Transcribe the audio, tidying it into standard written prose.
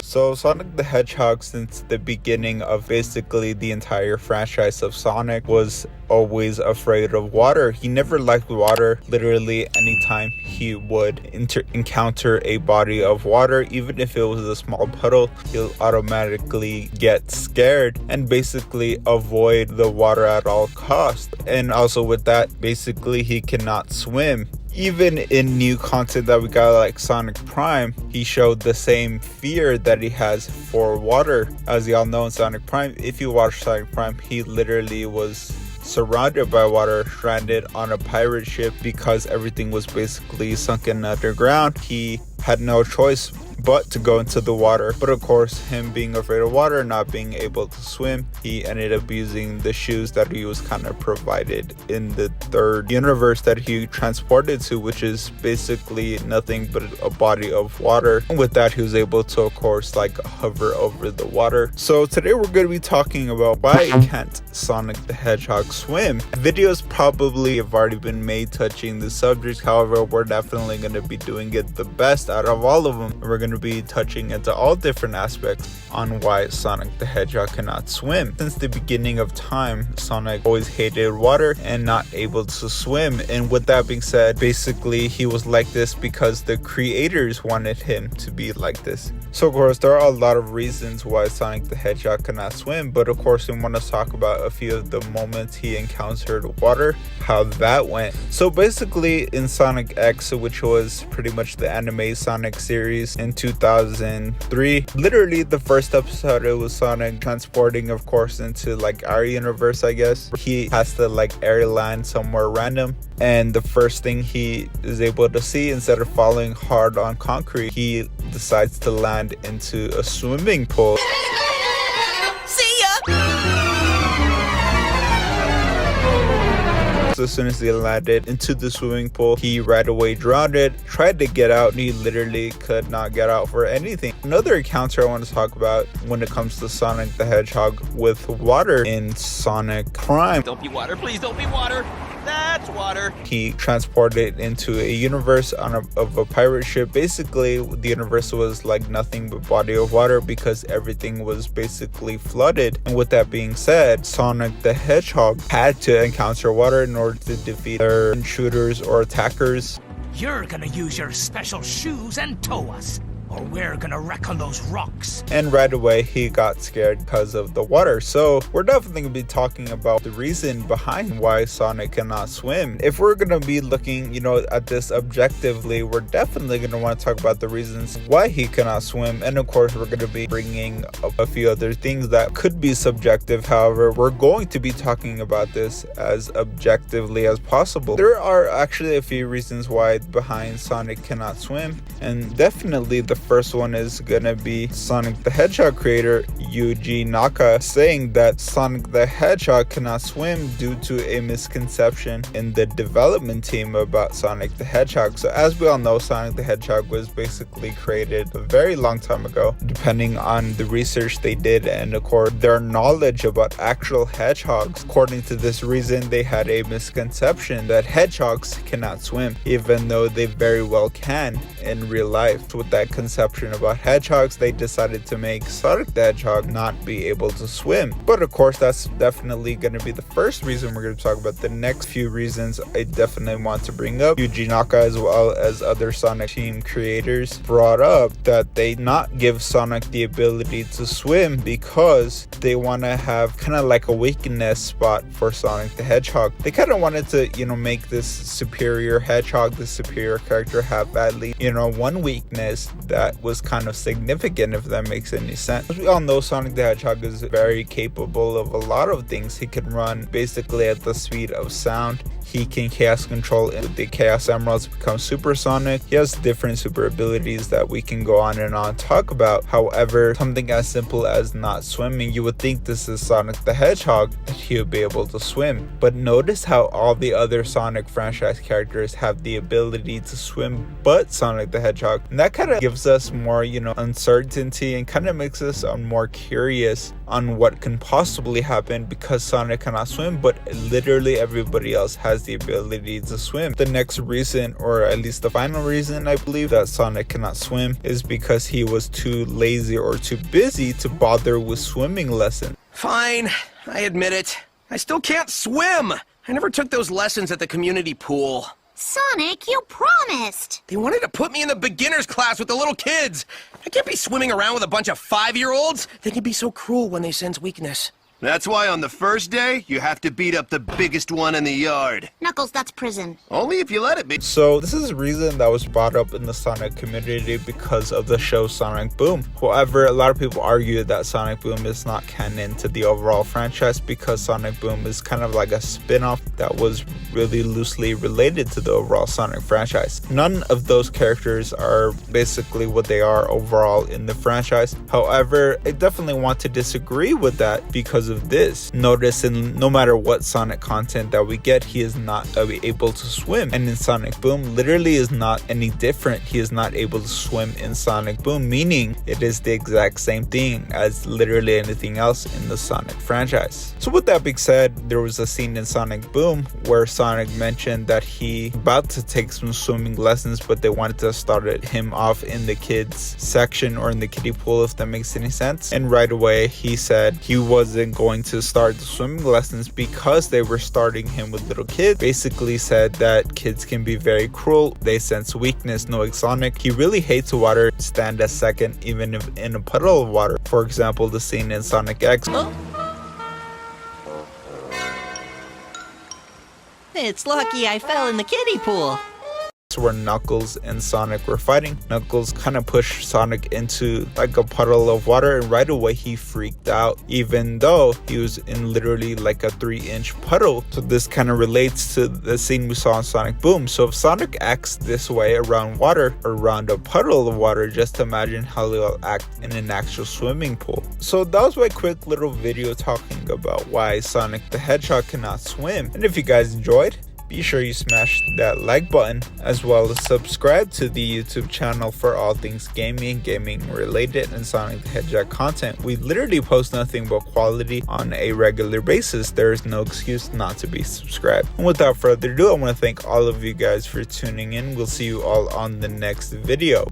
So Sonic the Hedgehog, since the beginning of basically the entire franchise of Sonic, was always afraid of water. He never liked water. Literally anytime he would encounter a body of water, even if it was a small puddle, he'll automatically get scared and basically avoid the water at all costs. And also with that, basically he cannot swim. Even in new content that we got like Sonic Prime, he showed the same fear that he has for water. As y'all know, in Sonic Prime, if you watch Sonic Prime, he literally was surrounded by water, stranded on a pirate ship because everything was basically sunken underground. He had no choice but to go into the water. But of course, him being afraid of water, not being able to swim, he ended up using the shoes that he was kind of provided in the third universe that he transported to, which is basically nothing but a body of water. And with that, he was able to, of course, like hover over the water. So today we're going to be talking about why can't Sonic the Hedgehog swim. Videos probably have already been made touching the subject. However, we're definitely going to be doing it the best out of all of them. We're going to be touching into all different aspects on why Sonic the Hedgehog cannot swim. Since the beginning of time, Sonic always hated water and not able to swim. And with that being said, basically he was like this because the creators wanted him to be like this. So of course, there are a lot of reasons why Sonic the Hedgehog cannot swim, but of course we want to talk about a few of the moments he encountered water, how that went. So basically in Sonic X, which was pretty much the anime Sonic series in 2003, literally the first episode, it was Sonic transporting, of course, into like our universe, I guess. He has to like airline somewhere random, and the first thing he is able to see, instead of falling hard on concrete, he decides to land into a swimming pool. See ya! As soon as he landed into the swimming pool, he right away drowned it, tried to get out, and he literally could not get out for anything. Another encounter I want to talk about when it comes to Sonic the Hedgehog with water in Sonic Prime. Don't be water, please don't be water. That's water. He transported into a universe of a pirate ship. Basically, the universe was like nothing but body of water because everything was basically flooded. And with that being said, Sonic the Hedgehog had to encounter water in order to defeat their intruders or attackers. You're gonna use your special shoes and tow us, or we're gonna wreck on those rocks. And right away, he got scared because of the water. So we're definitely gonna be talking about the reason behind why Sonic cannot swim. If we're gonna be looking, at this objectively, we're definitely gonna want to talk about the reasons why he cannot swim. And of course, we're gonna be bringing up a few other things that could be subjective. However, we're going to be talking about this as objectively as possible. There are actually a few reasons why behind Sonic cannot swim, and definitely the first one is gonna be Sonic the Hedgehog creator Yuji Naka saying that Sonic the Hedgehog cannot swim due to a misconception in the development team about Sonic the Hedgehog. So as we all know, Sonic the Hedgehog was basically created a very long time ago, depending on the research they did and of course their knowledge about actual hedgehogs. According to this reason, they had a misconception that hedgehogs cannot swim, even though they very well can in real life. With that conception about hedgehogs, they decided to make Sonic the Hedgehog not be able to swim. But of course, that's definitely going to be the first reason we're going to talk about. The next few reasons I definitely want to bring up, Yuji Naka as well as other Sonic team creators brought up that they not give Sonic the ability to swim because they want to have kind of like a weakness spot for Sonic the Hedgehog. They kind of wanted to, make this superior hedgehog, this superior character, have at least, one weakness that was kind of significant, if that makes any sense. As we all know, Sonic the Hedgehog is very capable of a lot of things. He can run basically at the speed of sound. He can chaos control with the Chaos Emeralds to become supersonic. He has different super abilities that we can go on and on talk about. However, something as simple as not swimming, you would think this is Sonic the Hedgehog, that he would be able to swim. But notice how all the other Sonic franchise characters have the ability to swim but Sonic the Hedgehog. And that kind of gives us more, uncertainty, and kind of makes us more curious on what can possibly happen because Sonic cannot swim, but literally everybody else has the ability to swim. The next reason, or at least the final reason, I believe that Sonic cannot swim is because he was too lazy or too busy to bother with swimming lessons. Fine, I admit it. I still can't swim. I never took those lessons at the community pool. Sonic, you promised! They wanted to put me in the beginner's class with the little kids. I can't be swimming around with a bunch of 5-year-olds. They can be so cruel when they sense weakness. That's why on the first day, you have to beat up the biggest one in the yard. Knuckles, that's prison. Only if you let it be. So this is a reason that was brought up in the Sonic community because of the show Sonic Boom. However, a lot of people argue that Sonic Boom is not canon to the overall franchise because Sonic Boom is kind of like a spin-off that was really loosely related to the overall Sonic franchise. None of those characters are basically what they are overall in the franchise. However, I definitely want to disagree with that because of this. Notice in no matter what Sonic content that we get, he is not able to swim, and in Sonic Boom literally is not any different. He is not able to swim in Sonic Boom, meaning it is the exact same thing as literally anything else in the Sonic franchise. So with that being said, there was a scene in Sonic Boom where Sonic mentioned that he about to take some swimming lessons, but they wanted to start him off in the kids section or in the kiddie pool, if that makes any sense. And right away he said he wasn't going to start the swimming lessons because they were starting him with little kids. Basically said that kids can be very cruel, they sense weakness. No, Sonic, he really hates water, stand a second even if in a puddle of water. For example, the scene in Sonic X. It's lucky I fell in the kiddie pool. Where Knuckles and Sonic were fighting. Knuckles kind of pushed Sonic into like a puddle of water, and right away he freaked out, even though he was in literally like a 3-inch puddle. So this kind of relates to the scene we saw in Sonic Boom. So if Sonic acts this way around water, around a puddle of water, just imagine how he'll act in an actual swimming pool. So that was my quick little video talking about why Sonic the Hedgehog cannot swim. And if you guys enjoyed, be sure you smash that like button, as well as subscribe to the YouTube channel for all things gaming related, and Sonic the Hedgehog content. We literally post nothing but quality on a regular basis. There is no excuse not to be subscribed. And without further ado, I want to thank all of you guys for tuning in. We'll see you all on the next video.